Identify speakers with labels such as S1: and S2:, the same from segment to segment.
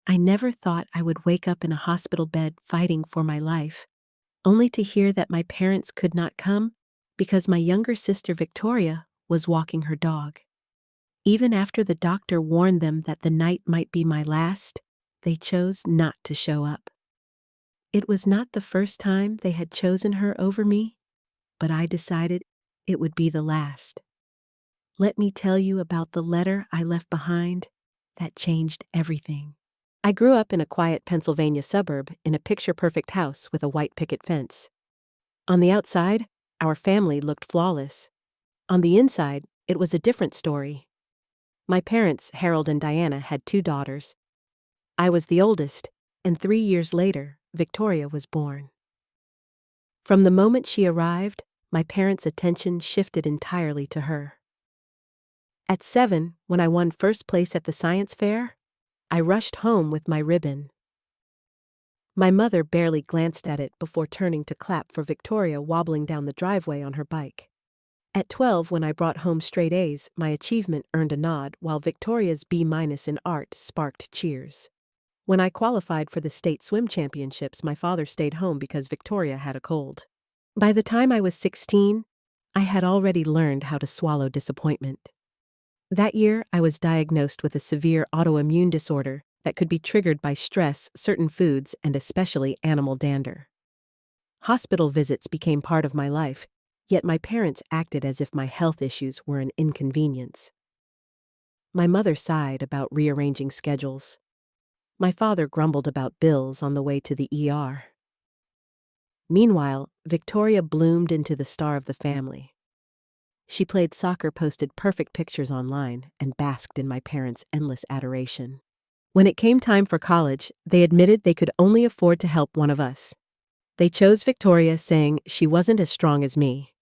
S1: I never thought I would wake up in a hospital bed fighting for my life, only to hear that my parents could not come because my younger sister Victoria was walking her dog. Even after the doctor warned them that the night might be my last, they chose not to show up. It was not the first time they had chosen her over me, but I decided it would be the last. Let me tell you about the letter I left behind that changed everything. I grew up in a quiet Pennsylvania suburb in a picture-perfect house with a white picket fence. On the outside, our family looked flawless. On the inside, it was a different story. My parents, Harold and Diana, had 2 daughters. I was the oldest, and 3 years later, Victoria was born. From the moment she arrived, my parents' attention shifted entirely to her. At 7, when I won first place at the science fair, I rushed home with my ribbon. My mother barely glanced at it before turning to clap for Victoria wobbling down the driveway on her bike. At 12, when I brought home straight A's, my achievement earned a nod, while Victoria's B- in art sparked cheers. When I qualified for the state swim championships, my father stayed home because Victoria had a cold. By the time I was 16, I had already learned how to swallow disappointment. That year, I was diagnosed with a severe autoimmune disorder that could be triggered by stress, certain foods, and especially animal dander. Hospital visits became part of my life, yet my parents acted as if my health issues were an inconvenience. My mother sighed about rearranging schedules. My father grumbled about bills on the way to the ER. Meanwhile, Victoria bloomed into the star of the family. She played soccer, posted perfect pictures online, and basked in my parents' endless adoration. When it came time for college, they admitted they could only afford to help one of us. They chose Victoria, saying she wasn't as strong as me.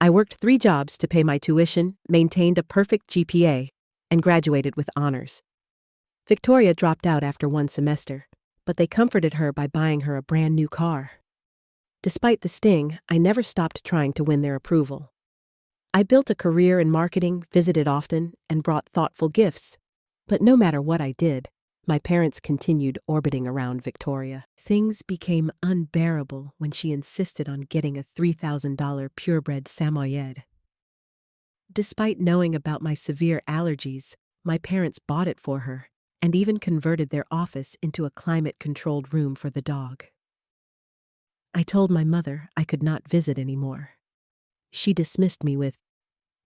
S1: I worked 3 jobs to pay my tuition, maintained a perfect GPA, and graduated with honors. Victoria dropped out after 1 semester, but they comforted her by buying her a brand new car. Despite the sting, I never stopped trying to win their approval. I built a career in marketing, visited often, and brought thoughtful gifts. But no matter what I did, my parents continued orbiting around Victoria. Things became unbearable when she insisted on getting a $3,000 purebred Samoyed. Despite knowing about my severe allergies, my parents bought it for her and even converted their office into a climate-controlled room for the dog. I told my mother I could not visit anymore. She dismissed me with,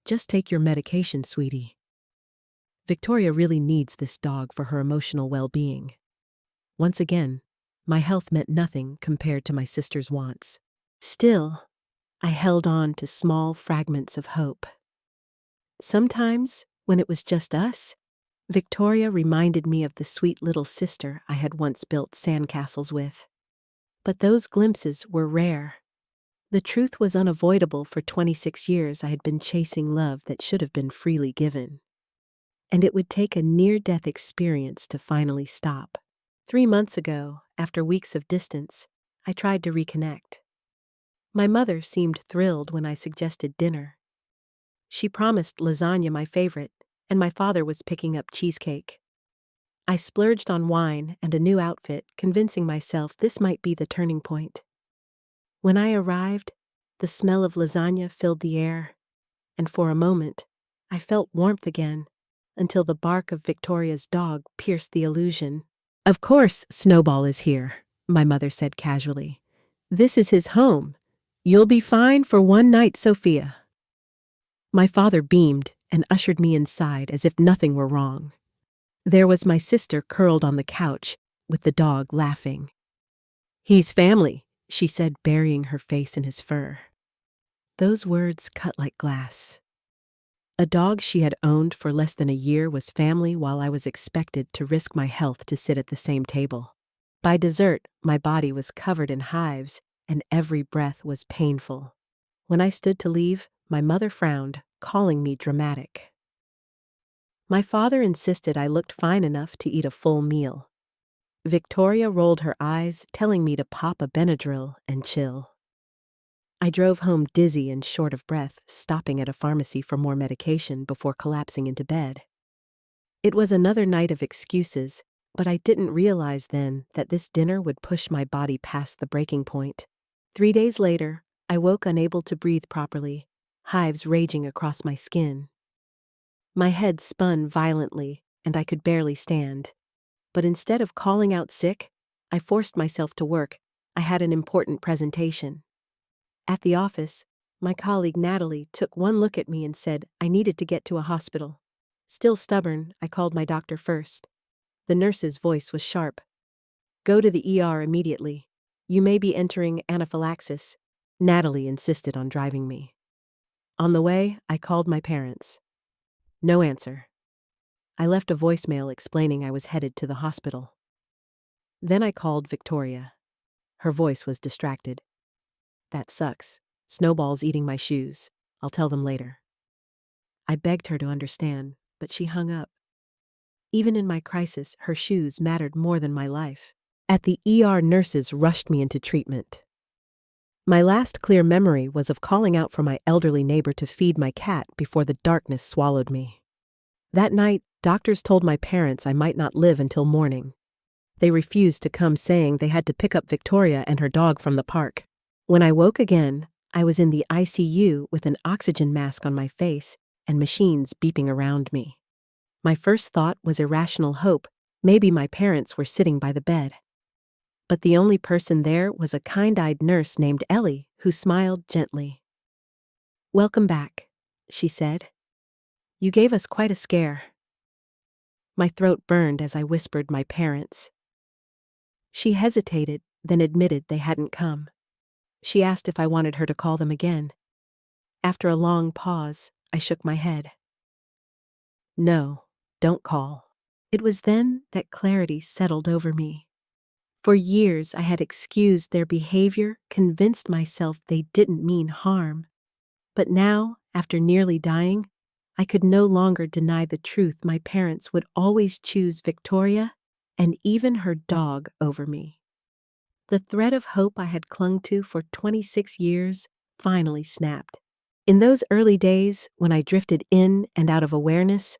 S1: "Just take your medication, sweetie. Victoria really needs this dog for her emotional well-being." Once again, my health meant nothing compared to my sister's wants. Still, I held on to small fragments of hope. Sometimes, when it was just us, Victoria reminded me of the sweet little sister I had once built sandcastles with. But those glimpses were rare. The truth was unavoidable. For 26 years I had been chasing love that should have been freely given. And it would take a near-death experience to finally stop. 3 months ago, after weeks of distance, I tried to reconnect. My mother seemed thrilled when I suggested dinner. She promised lasagna, my favorite, and my father was picking up cheesecake. I splurged on wine and a new outfit, convincing myself this might be the turning point. When I arrived, the smell of lasagna filled the air, and for a moment, I felt warmth again, until the bark of Victoria's dog pierced the illusion. "Of course, Snowball is here," my mother said casually. "This is his home. You'll be fine for one night, Sophia." My father beamed and ushered me inside as if nothing were wrong. There was my sister curled on the couch, with the dog laughing. "He's family," she said, burying her face in his fur. Those words cut like glass. A dog she had owned for less than a year was family, while I was expected to risk my health to sit at the same table. By dessert, my body was covered in hives, and every breath was painful. When I stood to leave, my mother frowned, calling me dramatic. My father insisted I looked fine enough to eat a full meal. Victoria rolled her eyes, telling me to pop a Benadryl and chill. I drove home dizzy and short of breath, stopping at a pharmacy for more medication before collapsing into bed. It was another night of excuses, But I didn't realize then that this dinner would push my body past the breaking point. 3 days later, I woke unable to breathe properly, hives raging across my skin. My head spun violently, and I could barely stand. But instead of calling out sick, I forced myself to work. I had an important presentation. At the office, my colleague Natalie took one look at me and said I needed to get to a hospital. Still stubborn, I called my doctor first. The nurse's voice was sharp. "Go to the ER immediately. You may be entering anaphylaxis." Natalie insisted on driving me. On the way, I called my parents. No answer. I left a voicemail explaining I was headed to the hospital. Then I called Victoria. Her voice was distracted. "That sucks. Snowball's eating my shoes. I'll tell them later." I begged her to understand, but she hung up. Even in my crisis, her shoes mattered more than my life. At the ER, nurses rushed me into treatment. My last clear memory was of calling out for my elderly neighbor to feed my cat before the darkness swallowed me. That night, doctors told my parents I might not live until morning. They refused to come, saying they had to pick up Victoria and her dog from the park. When I woke again, I was in the ICU with an oxygen mask on my face and machines beeping around me. My first thought was irrational hope. Maybe my parents were sitting by the bed. But the only person there was a kind-eyed nurse named Ellie, who smiled gently. "Welcome back," she said. "You gave us quite a scare." My throat burned as I whispered my parents. She hesitated, then admitted they hadn't come. She asked if I wanted her to call them again. After a long pause, I shook my head. "No, don't call." It was then that clarity settled over me. For years, I had excused their behavior, convinced myself they didn't mean harm. But now, after nearly dying, I could no longer deny the truth. My parents would always choose Victoria and even her dog over me. The thread of hope I had clung to for 26 years finally snapped. In those early days, when I drifted in and out of awareness,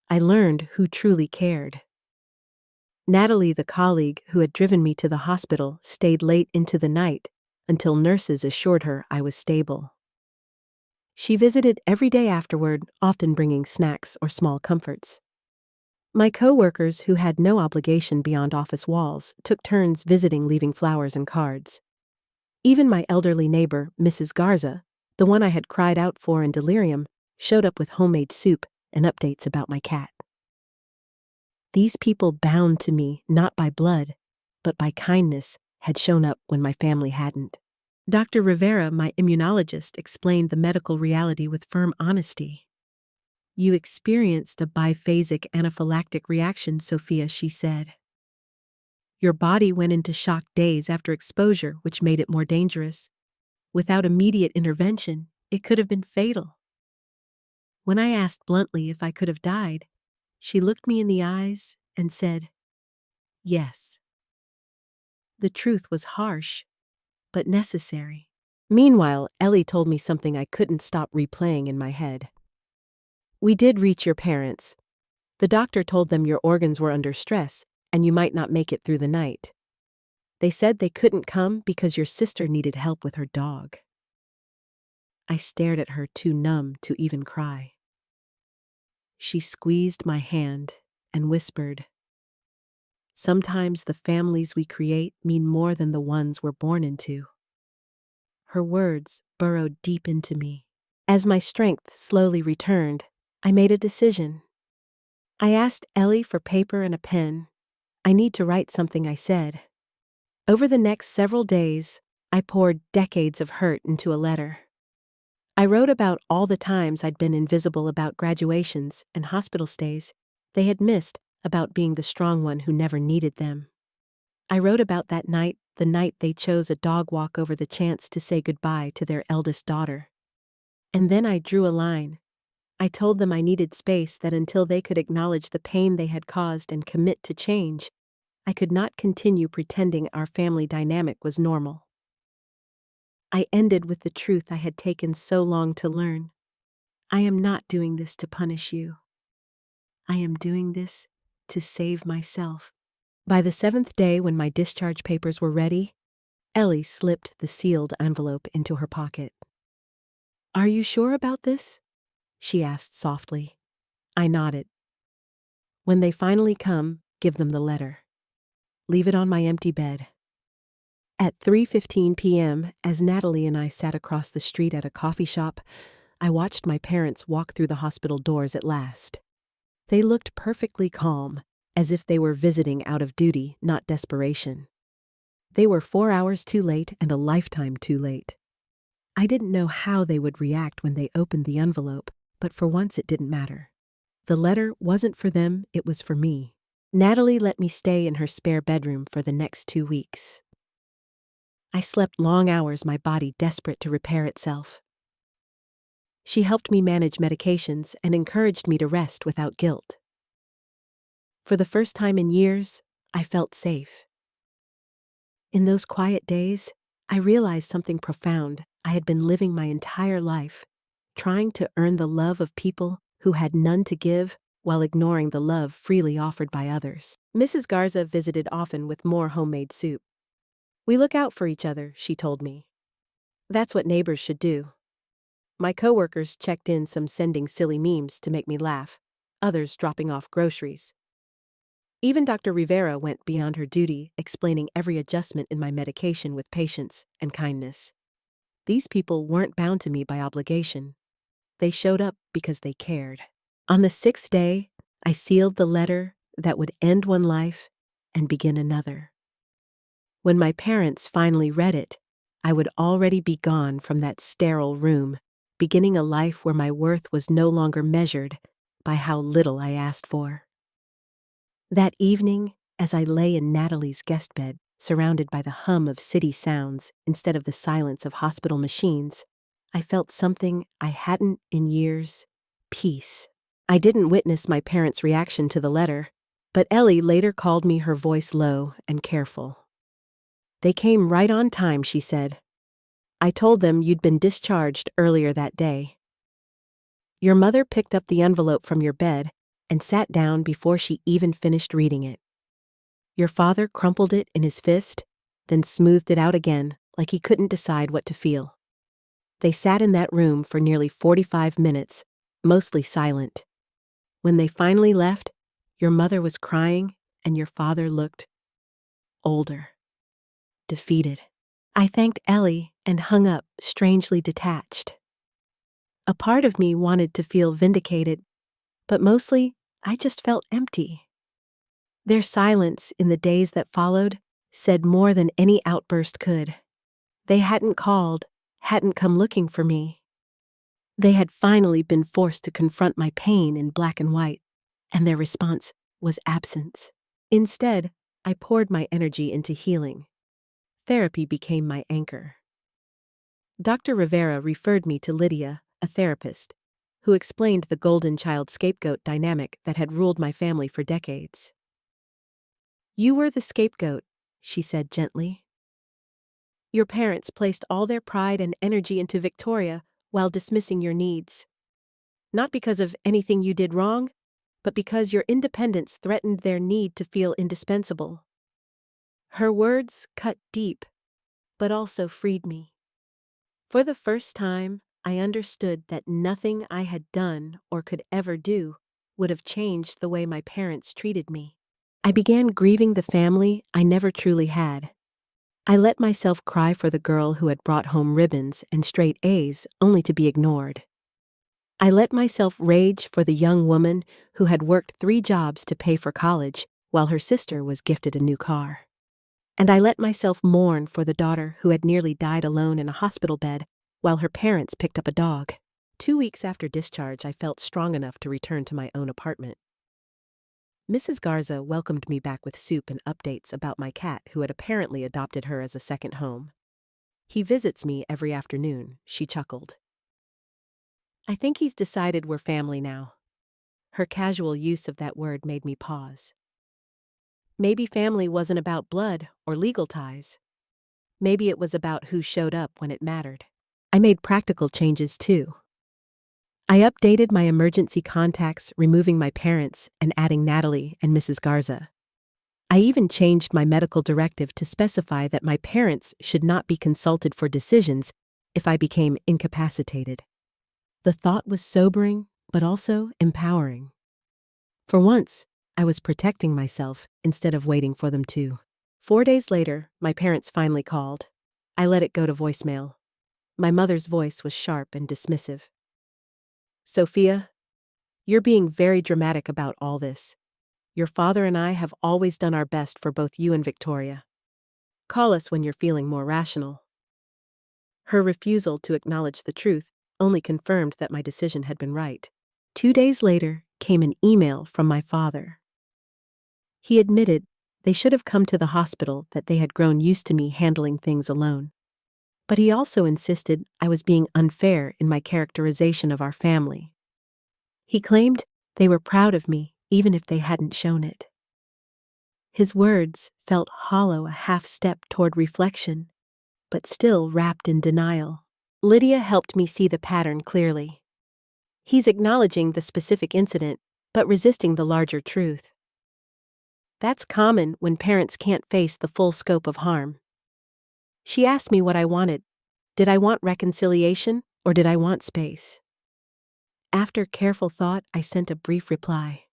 S1: I learned who truly cared. Natalie, the colleague who had driven me to the hospital, stayed late into the night until nurses assured her I was stable. She visited every day afterward, often bringing snacks or small comforts. My co-workers, who had no obligation beyond office walls, took turns visiting, leaving flowers and cards. Even my elderly neighbor, Mrs. Garza, the one I had cried out for in delirium, showed up with homemade soup and updates about my cat. These people bound to me not by blood, but by kindness, had shown up when my family hadn't. Dr. Rivera, my immunologist, explained the medical reality with firm honesty. "You experienced a biphasic anaphylactic reaction, Sophia," she said. "Your body went into shock days after exposure, which made it more dangerous. Without immediate intervention, it could have been fatal." When I asked bluntly if I could have died, she looked me in the eyes and said, "Yes." The truth was harsh, but necessary. Meanwhile, Ellie told me something I couldn't stop replaying in my head. "We did reach your parents. The doctor told them your organs were under stress and you might not make it through the night. They said they couldn't come because your sister needed help with her dog." I stared at her, too numb to even cry. She squeezed my hand and whispered, "Sometimes the families we create mean more than the ones we're born into." Her words burrowed deep into me. As my strength slowly returned, I made a decision. I asked Ellie for paper and a pen. "I need to write something," I said. Over the next several days, I poured decades of hurt into a letter. I wrote about all the times I'd been invisible, about graduations and hospital stays they had missed, about being the strong one who never needed them. I wrote about that night, the night they chose a dog walk over the chance to say goodbye to their eldest daughter. And then I drew a line. I told them I needed space, that until they could acknowledge the pain they had caused and commit to change, I could not continue pretending our family dynamic was normal. I ended with the truth I had taken so long to learn. I am not doing this to punish you. I am doing this to save myself. By the 7th day, when my discharge papers were ready, Ellie slipped the sealed envelope into her pocket. "Are you sure about this?" she asked softly. I nodded. "When they finally come, give them the letter. Leave it on my empty bed." At 3:15 p.m., as Natalie and I sat across the street at a coffee shop, I watched my parents walk through the hospital doors at last. They looked perfectly calm, as if they were visiting out of duty, not desperation. They were 4 hours too late and a lifetime too late. I didn't know how they would react when they opened the envelope, but for once it didn't matter. The letter wasn't for them, it was for me. Natalie let me stay in her spare bedroom for the next 2 weeks. I slept long hours, my body desperate to repair itself. She helped me manage medications and encouraged me to rest without guilt. For the first time in years, I felt safe. In those quiet days, I realized something profound. I had been living my entire life, trying to earn the love of people who had none to give, while ignoring the love freely offered by others. Mrs. Garza visited often with more homemade soup. "We look out for each other," she told me. "That's what neighbors should do." My coworkers checked in, some sending silly memes to make me laugh, others dropping off groceries. Even Dr. Rivera went beyond her duty, explaining every adjustment in my medication with patience and kindness. These people weren't bound to me by obligation. They showed up because they cared. On the 6th day, I sealed the letter that would end one life and begin another. When my parents finally read it, I would already be gone from that sterile room, beginning a life where my worth was no longer measured by how little I asked for. That evening, as I lay in Natalie's guest bed, surrounded by the hum of city sounds instead of the silence of hospital machines, I felt something I hadn't in years: peace. I didn't witness my parents' reaction to the letter, but Ellie later called me, her voice low and careful. "They came right on time," she said. "I told them you'd been discharged earlier that day. Your mother picked up the envelope from your bed and sat down before she even finished reading it. Your father crumpled it in his fist, then smoothed it out again like he couldn't decide what to feel. They sat in that room for nearly 45 minutes, mostly silent. When they finally left, your mother was crying and your father looked older, defeated." I thanked Ellie and hung up, strangely detached. A part of me wanted to feel vindicated, but mostly I just felt empty. Their silence in the days that followed said more than any outburst could. They hadn't called, hadn't come looking for me. They had finally been forced to confront my pain in black and white, and their response was absence. Instead, I poured my energy into healing. Therapy became my anchor. Dr. Rivera referred me to Lydia, a therapist, who explained the golden child scapegoat dynamic that had ruled my family for decades. "You were the scapegoat," she said gently. "Your parents placed all their pride and energy into Victoria while dismissing your needs. Not because of anything you did wrong, but because your independence threatened their need to feel indispensable." Her words cut deep, but also freed me. For the first time, I understood that nothing I had done or could ever do would have changed the way my parents treated me. I began grieving the family I never truly had. I let myself cry for the girl who had brought home ribbons and straight A's only to be ignored. I let myself rage for the young woman who had worked 3 jobs to pay for college while her sister was gifted a new car. And I let myself mourn for the daughter who had nearly died alone in a hospital bed while her parents picked up a dog. 2 weeks after discharge, I felt strong enough to return to my own apartment. Mrs. Garza welcomed me back with soup and updates about my cat who had apparently adopted her as a second home. "He visits me every afternoon," she chuckled. "I think he's decided we're family now." Her casual use of that word made me pause. Maybe family wasn't about blood or legal ties. Maybe it was about who showed up when it mattered. I made practical changes too. I updated my emergency contacts, removing my parents and adding Natalie and Mrs. Garza. I even changed my medical directive to specify that my parents should not be consulted for decisions if I became incapacitated. The thought was sobering, but also empowering. For once, I was protecting myself instead of waiting for them to. 4 days later, my parents finally called. I let it go to voicemail. My mother's voice was sharp and dismissive. "Sophia, you're being very dramatic about all this. Your father and I have always done our best for both you and Victoria. Call us when you're feeling more rational." Her refusal to acknowledge the truth only confirmed that my decision had been right. 2 days later came an email from my father. He admitted they should have come to the hospital, that they had grown used to me handling things alone. But he also insisted I was being unfair in my characterization of our family. He claimed they were proud of me, even if they hadn't shown it. His words felt hollow, a half step toward reflection, but still wrapped in denial. Lydia helped me see the pattern clearly. He's acknowledging the specific incident, but resisting the larger truth. That's common when parents can't face the full scope of harm. She asked me what I wanted. Did I want reconciliation, or did I want space? After careful thought, I sent a brief reply.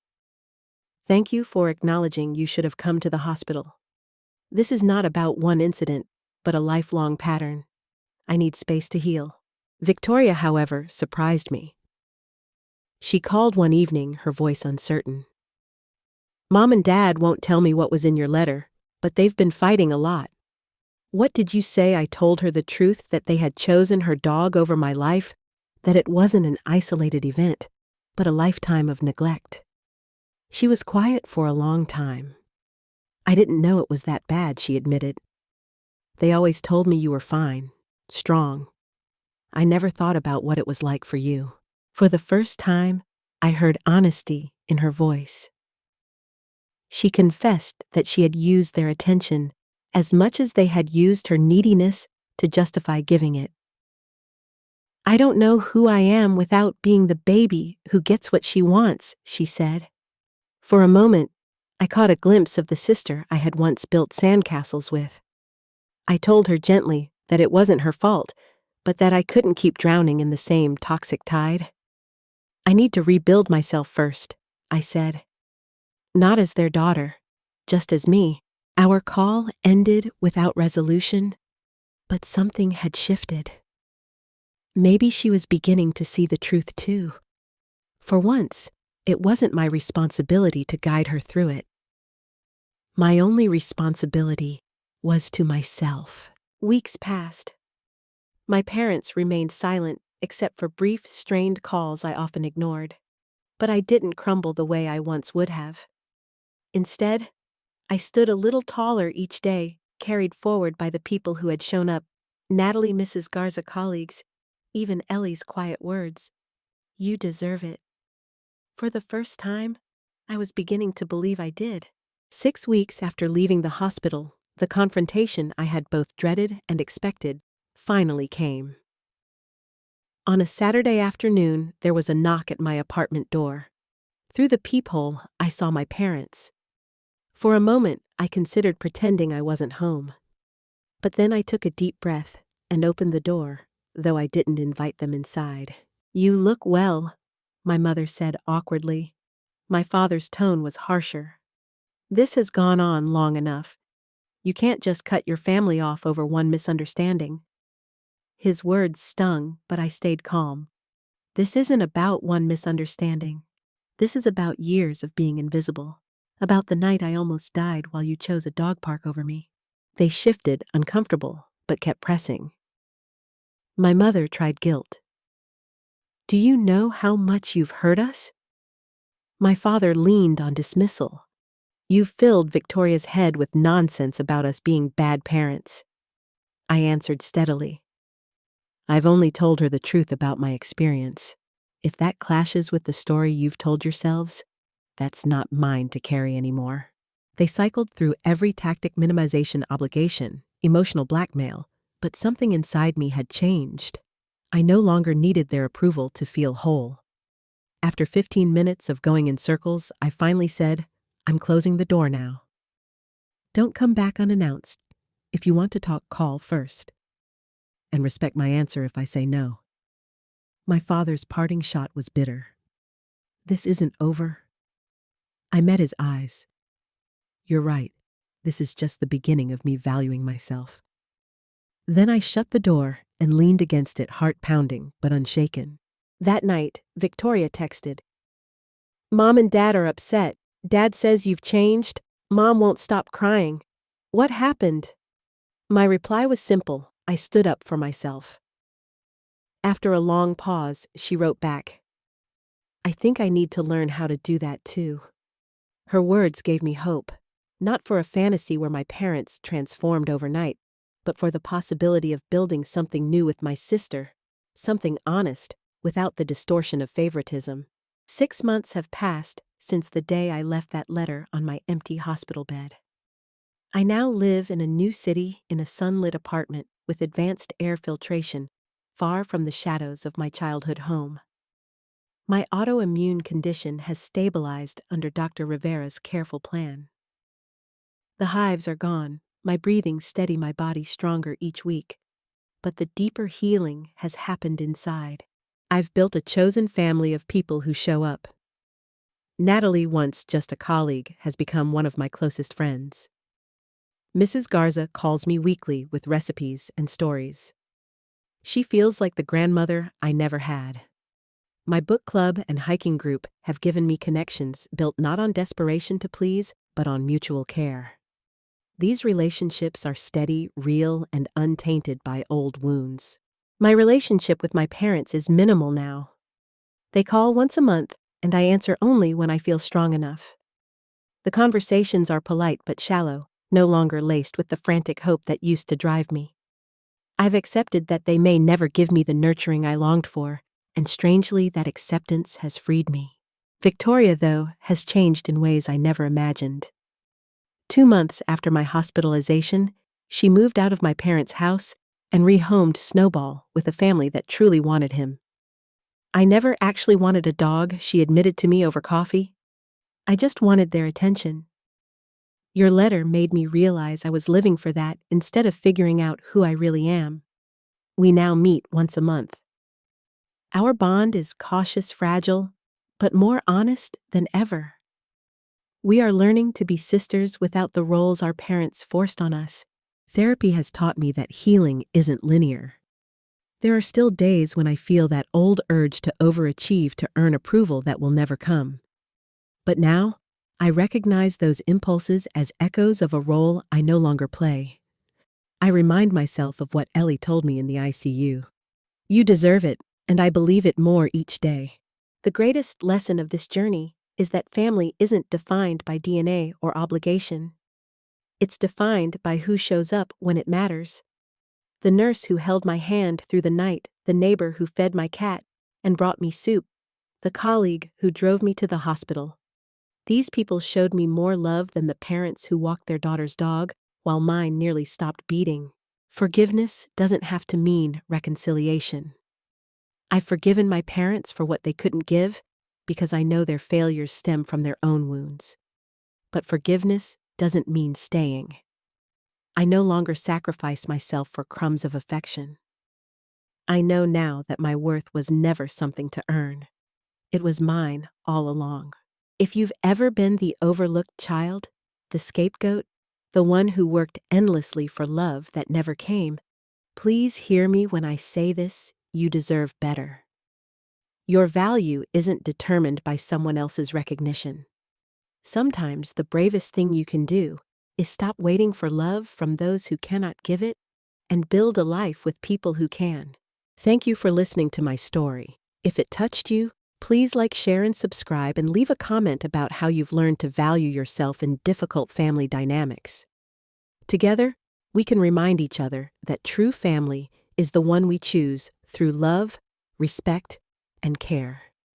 S1: "Thank you for acknowledging you should have come to the hospital. This is not about one incident, but a lifelong pattern. I need space to heal." Victoria, however, surprised me. She called one evening, her voice uncertain. "Mom and Dad won't tell me what was in your letter, but they've been fighting a lot. What did you say?" I told her the truth, that they had chosen her dog over my life, that it wasn't an isolated event, but a lifetime of neglect. She was quiet for a long time. "I didn't know it was that bad," she admitted. "They always told me you were fine, strong. I never thought about what it was like for you." For the first time, I heard honesty in her voice. She confessed that she had used their attention as much as they had used her neediness to justify giving it. "I don't know who I am without being the baby who gets what she wants," she said. For a moment, I caught a glimpse of the sister I had once built sandcastles with. I told her gently that it wasn't her fault, but that I couldn't keep drowning in the same toxic tide. "I need to rebuild myself first," I said. Not as their daughter, just as me. Our call ended without resolution, but something had shifted. Maybe she was beginning to see the truth too. For once, it wasn't my responsibility to guide her through it. My only responsibility was to myself. Weeks passed. My parents remained silent, except for brief, strained calls I often ignored. But I didn't crumble the way I once would have. Instead, I stood a little taller each day, carried forward by the people who had shown up, Natalie, Mrs. Garza colleagues, even Ellie's quiet words. "You deserve it." For the first time, I was beginning to believe I did. 6 weeks after leaving the hospital, the confrontation I had both dreaded and expected finally came. On a Saturday afternoon, there was a knock at my apartment door. Through the peephole, I saw my parents. For a moment, I considered pretending I wasn't home. But then I took a deep breath and opened the door, though I didn't invite them inside. "You look well," my mother said awkwardly. My father's tone was harsher. "This has gone on long enough. You can't just cut your family off over one misunderstanding." His words stung, but I stayed calm. This isn't about one misunderstanding. This is about years of being invisible. About the night I almost died while you chose a dog park over me. They shifted, uncomfortable, but kept pressing. My mother tried guilt. "Do you know how much you've hurt us?" My father leaned on dismissal. "You've filled Victoria's head with nonsense about us being bad parents." I answered steadily. "I've only told her the truth about my experience. If that clashes with the story you've told yourselves, that's not mine to carry anymore." They cycled through every tactic: minimization, obligation, emotional blackmail, but something inside me had changed. I no longer needed their approval to feel whole. After 15 minutes of going in circles, I finally said, "I'm closing the door now." Don't come back unannounced. If you want to talk, call first. And respect my answer if I say no. My father's parting shot was bitter. This isn't over. I met his eyes. You're right. This is just the beginning of me valuing myself. Then I shut the door and leaned against it, heart pounding but unshaken. That night, Victoria texted, "Mom and Dad are upset. Dad says you've changed. Mom won't stop crying. What happened?" My reply was simple. I stood up for myself. After a long pause, she wrote back, "I think I need to learn how to do that too." Her words gave me hope, not for a fantasy where my parents transformed overnight, but for the possibility of building something new with my sister, something honest, without the distortion of favoritism. 6 months have passed since the day I left that letter on my empty hospital bed. I now live in a new city in a sunlit apartment with advanced air filtration, far from the shadows of my childhood home. My autoimmune condition has stabilized under Dr. Rivera's careful plan. The hives are gone, my breathing steady my body stronger each week, but the deeper healing has happened inside. I've built a chosen family of people who show up. Natalie, once just a colleague, has become one of my closest friends. Mrs. Garza calls me weekly with recipes and stories. She feels like the grandmother I never had. My book club and hiking group have given me connections built not on desperation to please, but on mutual care. These relationships are steady, real, and untainted by old wounds. My relationship with my parents is minimal now. They call once a month, and I answer only when I feel strong enough. The conversations are polite but shallow, no longer laced with the frantic hope that used to drive me. I've accepted that they may never give me the nurturing I longed for, and strangely that acceptance has freed me. Victoria, though, has changed in ways I never imagined. 2 months after my hospitalization, she moved out of my parents' house and rehomed Snowball with a family that truly wanted him. I never actually wanted a dog, she admitted to me over coffee. I just wanted their attention. Your letter made me realize I was living for that instead of figuring out who I really am. We now meet once a month. Our bond is cautious, fragile, but more honest than ever. We are learning to be sisters without the roles our parents forced on us. Therapy has taught me that healing isn't linear. There are still days when I feel that old urge to overachieve to earn approval that will never come. But now, I recognize those impulses as echoes of a role I no longer play. I remind myself of what Ellie told me in the ICU. You deserve it, and I believe it more each day. The greatest lesson of this journey is that family isn't defined by DNA or obligation. It's defined by who shows up when it matters. The nurse who held my hand through the night, the neighbor who fed my cat and brought me soup, the colleague who drove me to the hospital. These people showed me more love than the parents who walked their daughter's dog while mine nearly stopped beating. Forgiveness doesn't have to mean reconciliation. I've forgiven my parents for what they couldn't give because I know their failures stem from their own wounds. But forgiveness doesn't mean staying. I no longer sacrifice myself for crumbs of affection. I know now that my worth was never something to earn. It was mine all along. If you've ever been the overlooked child, the scapegoat, the one who worked endlessly for love that never came, please hear me when I say this, you deserve better. Your value isn't determined by someone else's recognition. Sometimes the bravest thing you can do is stop waiting for love from those who cannot give it and build a life with people who can. Thank you for listening to my story. If it touched you, please like, share, and subscribe, and leave a comment about how you've learned to value yourself in difficult family dynamics. Together, we can remind each other that true family is the one we choose through love, respect, and care.